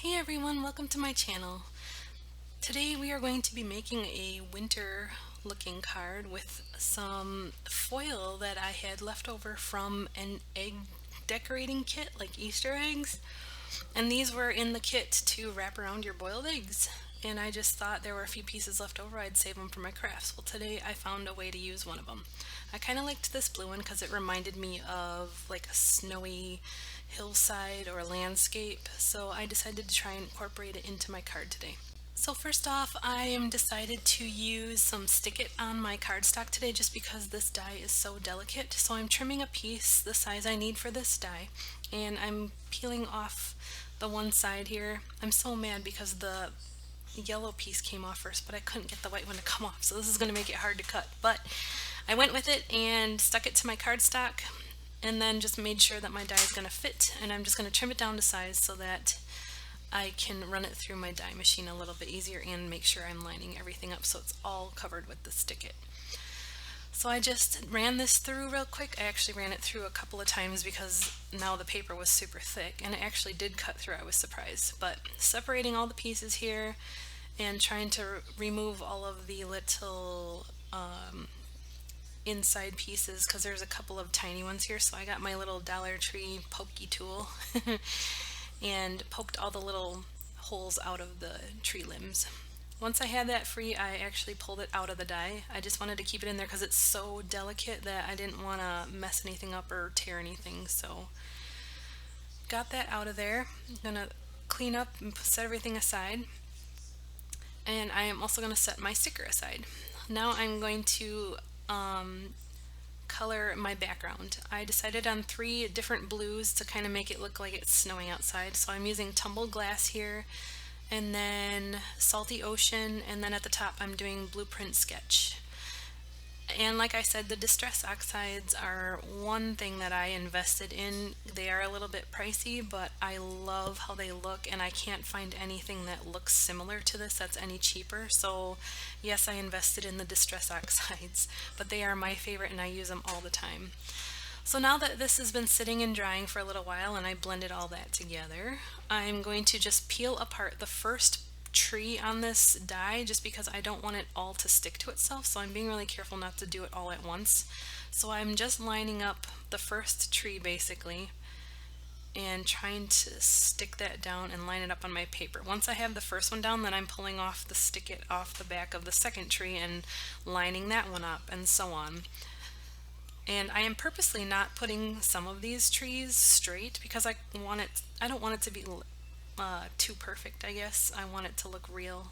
Hey everyone, welcome to my channel. Today we are going to be making a winter looking card with some foil that I had left over from an egg decorating kit, like Easter eggs. And these were in the kit to wrap around your boiled eggs. And I just thought there were a few pieces left over, I'd save them for my crafts. Well, today I found a way to use one of them. I kind of liked this blue one because it reminded me of like a snowy hillside or a landscape, so I decided to try and incorporate it into my card today. So first off, I am decided to use some Stick It on my cardstock today just because this die is so delicate. So I'm trimming a piece the size I need for this die, and I'm peeling off the one side here. I'm so mad because the yellow piece came off first, but I couldn't get the white one to come off, so this is going to make it hard to cut. But I went with it and stuck it to my cardstock, and then just made sure that my die is going to fit, and I'm just going to trim it down to size so that I can run it through my die machine a little bit easier and make sure I'm lining everything up so it's all covered with the Stick It. So I just ran this through real quick. I actually ran it through a couple of times because now the paper was super thick, and it actually did cut through. I was surprised. But separating all the pieces here and trying to remove all of the little inside pieces because there's a couple of tiny ones here. So I got my little Dollar Tree pokey tool and poked all the little holes out of the tree limbs. Once I had that free, I actually pulled it out of the die. I just wanted to keep it in there because it's so delicate that I didn't want to mess anything up or tear anything. So got that out of there. I'm gonna clean up and set everything aside. And I am also going to set my sticker aside. Now I'm going to color my background. I decided on 3 different blues to kind of make it look like it's snowing outside. So I'm using Tumbled Glass here, and then Salty Ocean, and then at the top I'm doing Blueprint Sketch. And like I said, the Distress Oxides are one thing that I invested in. They are a little bit pricey, but I love how they look, and I can't find anything that looks similar to this that's any cheaper. So yes, I invested in the Distress Oxides, but they are my favorite and I use them all the time. So now that this has been sitting and drying for a little while and I blended all that together, I'm going to just peel apart the first tree on this die just because I don't want it all to stick to itself, so I'm being really careful not to do it all at once. So I'm just lining up the first tree basically and trying to stick that down and line it up on my paper. Once I have the first one down, then I'm pulling off the Stick It off the back of the second tree and lining that one up, and so on. And I am purposely not putting some of these trees straight because I don't want it to be too perfect, I guess. I want it to look real.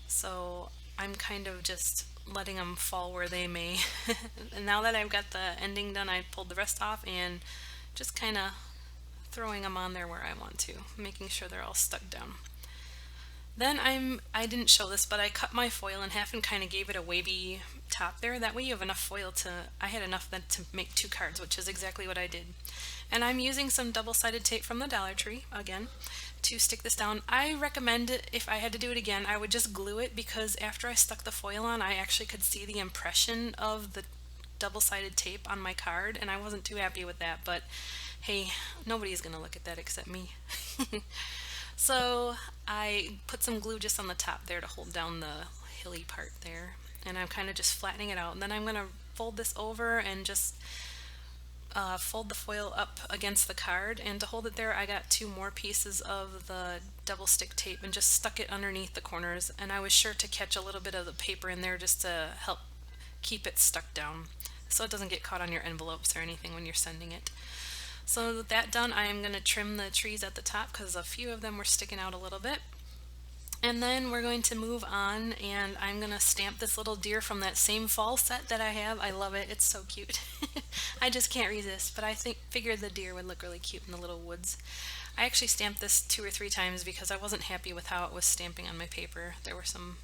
So I'm kind of just letting them fall where they may. And now that I've got the ending done, I pulled the rest off and just kind of throwing them on there where I want to, making sure they're all stuck down. Then I didn't show this, but I cut my foil in half and kind of gave it a wavy top there. That way you have enough foil I had enough then to make 2 cards, which is exactly what I did. And I'm using some double-sided tape from the Dollar Tree, again, to stick this down. I recommend it, if I had to do it again, I would just glue it, because after I stuck the foil on, I actually could see the impression of the double-sided tape on my card, and I wasn't too happy with that, but hey, nobody's gonna look at that except me. So I put some glue just on the top there to hold down the hilly part there, and I'm kind of just flattening it out, and then I'm gonna fold this over and just fold the foil up against the card, and to hold it there I got 2 more pieces of the double stick tape and just stuck it underneath the corners, and I was sure to catch a little bit of the paper in there just to help keep it stuck down so it doesn't get caught on your envelopes or anything when you're sending it. So with that done, I am going to trim the trees at the top because a few of them were sticking out a little bit. And then we're going to move on, and I'm going to stamp this little deer from that same fall set that I have. I love it. It's so cute. I just can't resist, but I figured the deer would look really cute in the little woods. I actually stamped this 2 or 3 times because I wasn't happy with how it was stamping on my paper. There were some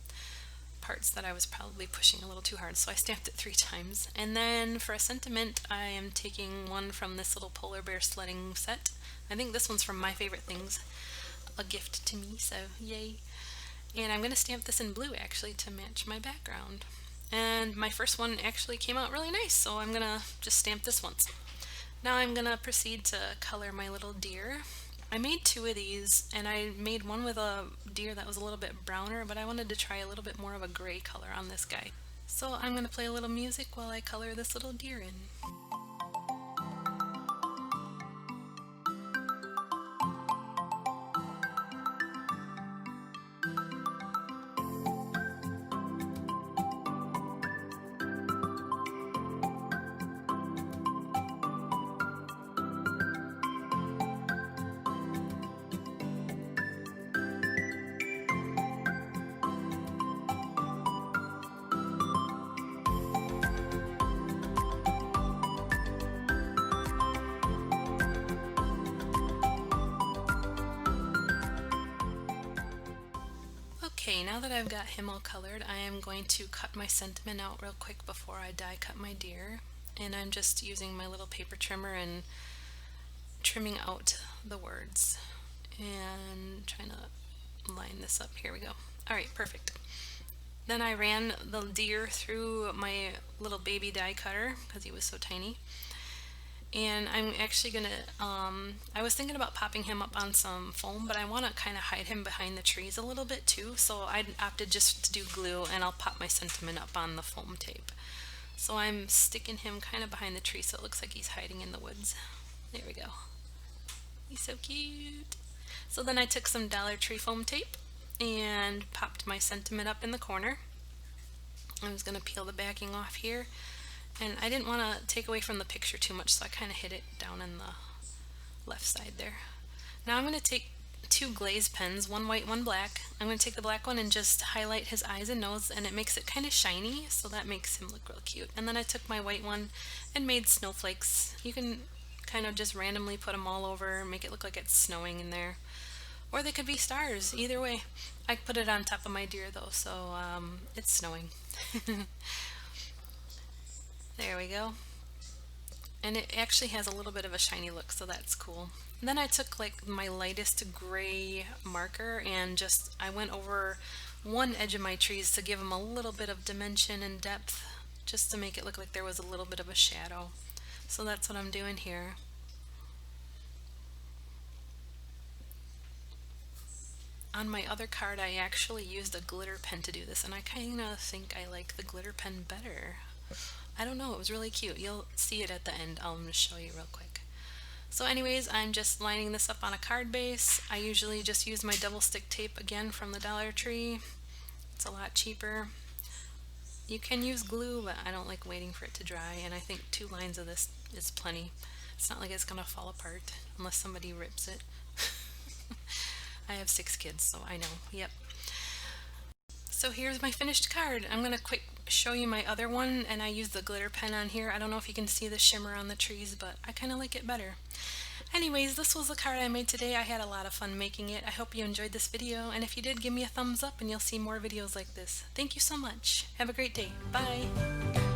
parts that I was probably pushing a little too hard, so I stamped it 3 times. And then for a sentiment, I am taking one from this little polar bear sledding set. I think this one's from My Favorite Things, a gift to me, so yay. And I'm going to stamp this in blue actually to match my background. And my first one actually came out really nice, so I'm going to just stamp this once. Now I'm going to proceed to color my little deer. I made two of these, and I made one with a deer that was a little bit browner, but I wanted to try a little bit more of a gray color on this guy. So I'm going to play a little music while I color this little deer in. Okay, now that I've got him all colored, I am going to cut my sentiment out real quick before I die cut my deer. And I'm just using my little paper trimmer and trimming out the words and trying to line this up. Here we go. Alright, perfect. Then I ran the deer through my little baby die cutter because he was so tiny. And I'm actually gonna, I was thinking about popping him up on some foam, but I want to kind of hide him behind the trees a little bit too, so I opted just to do glue, and I'll pop my sentiment up on the foam tape. So I'm sticking him kind of behind the tree so it looks like he's hiding in the woods. There we go. He's so cute. So then I took some Dollar Tree foam tape and popped my sentiment up in the corner. I was gonna peel the backing off here. And I didn't want to take away from the picture too much, so I kind of hid it down in the left side there. Now I'm going to take two glaze pens, one white, one black. I'm going to take the black one and just highlight his eyes and nose, and it makes it kind of shiny, so that makes him look real cute. And then I took my white one and made snowflakes. You can kind of just randomly put them all over, make it look like it's snowing in there. Or they could be stars, either way. I put it on top of my deer though, so it's snowing. There we go. And it actually has a little bit of a shiny look, so that's cool. And then I took like my lightest gray marker and just I went over one edge of my trees to give them a little bit of dimension and depth, just to make it look like there was a little bit of a shadow. So that's what I'm doing here. On my other card I actually used a glitter pen to do this, and I kind of think I like the glitter pen better. I don't know, it was really cute. You'll see it at the end. I'll just show you real quick. So anyways, I'm just lining this up on a card base. I usually just use my double stick tape again from the Dollar Tree. It's a lot cheaper. You can use glue, but I don't like waiting for it to dry, and I think 2 lines of this is plenty. It's not like it's gonna fall apart unless somebody rips it. I have 6 kids, so I know. Yep. So here's my finished card. I'm going to quick show you my other one, and I used the glitter pen on here. I don't know if you can see the shimmer on the trees, but I kind of like it better. Anyways, this was the card I made today. I had a lot of fun making it. I hope you enjoyed this video, and if you did, give me a thumbs up and you'll see more videos like this. Thank you so much. Have a great day. Bye.